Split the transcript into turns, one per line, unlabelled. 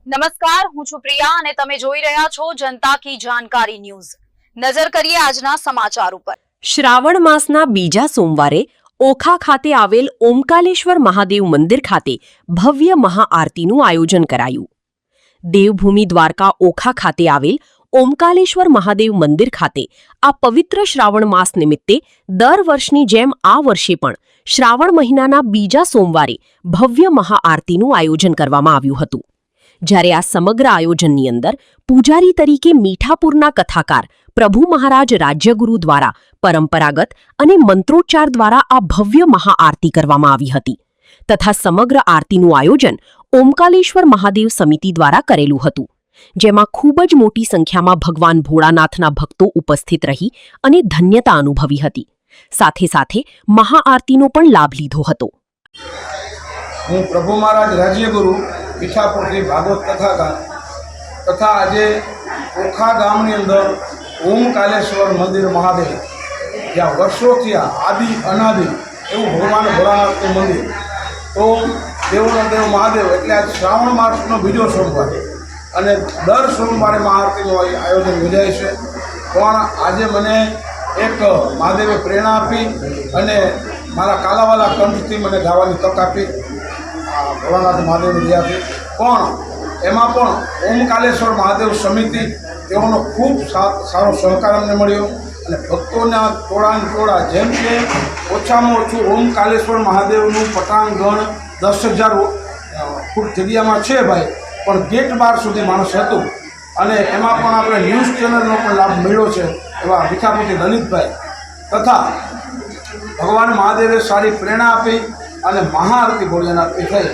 નમસ્કાર, હું છું પ્રિયા અને તમે જોઈ રહ્યા છો જનતા કી જાણકારી ન્યૂઝ। નજર કરીએ આજના સમાચાર ઉપર।
શ્રાવણ માસના બીજા સોમવારે ઓખા ખાતે આવેલ ઓમકાલેશ્વર મહાદેવ મંદિર ખાતે ભવ્ય મહાઆરતીનું આયોજન કરાયું। દેવભૂમિ દ્વારકા ઓખા ખાતે આવેલ ઓમકાલેશ્વર મહાદેવ મંદિર ખાતે આ પવિત્ર શ્રાવણ માસ નિમિત્તે દર વર્ષની જેમ આ વર્ષે પણ શ્રાવણ મહિનાના બીજા સોમવારે ભવ્ય મહાઆરતીનું આયોજન કરવામાં આવ્યું હતું। જ્યારે આ સમગ્ર આયોજનની અંદર પૂજારી તરીકે મીઠાપુરના કથાકાર પ્રભુ મહારાજ રાજ્યગુરુ દ્વારા પરંપરાગત અને મંત્રોચ્ચાર દ્વારા આ ભવ્ય મહાઆરતી કરવામાં આવી હતી તથા સમગ્ર આરતીનું આયોજન ઓમકાલેશ્વર મહાદેવ સમિતિ દ્વારા કરેલું હતું, જેમાં ખૂબ જ મોટી સંખ્યામાં ભગવાન ભોળાનાથના ભક્તો ઉપસ્થિત રહી અને ધન્યતા અનુભવી હતી। સાથે સાથે મહાઆરતીનો પણ લાભ લીધો હતો।
હું પ્રભુ મહારાજ રાજ્યગુરુ મીઠાપુરથી ભાગવત કથાકાર તથા આજે ઓખા ગામની અંદર ઓમકાલેશ્વર મંદિર મહાદેવ, જ્યાં વર્ષોથી આદિ અનાદિ એવું ભગવાન ભોળાનાથનું મંદિર, તો દેવોનો દેવ મહાદેવ એટલે આજ શ્રાવણ માસનો બીજો સોમવાર અને દર સોમવારે મહાઆરતીનું આયોજન યોજાય છે। પણ આજે મને એક મહાદેવે પ્રેરણા આપી અને મારા કાલાવાલા કંઠથી મને ગાવાની તક આપી ભોળાનાથ મહાદેવની દયાથી। પણ એમાં પણ ઓમકાલેશ્વર મહાદેવ સમિતિ તેઓનો ખૂબ સારો સહકાર અમને મળ્યો અને ભક્તોના ટોળા જેમ કે ઓછામાં ઓછું ઓમકાલેશ્વર મહાદેવનું પટાંગણ 10,000 ફૂટ જગ્યામાં છે ભાઈ, પણ ગેટ બાર સુધી માણસ હતું અને એમાં પણ આપણે ન્યૂઝ ચેનલનો પણ લાભ મળ્યો છે એવા મીઠાપુરથી લલિતભાઈ તથા ભગવાન મહાદેવે સારી પ્રેરણા આપી અને મહાઆરતી ભોળાનાથની થઈ।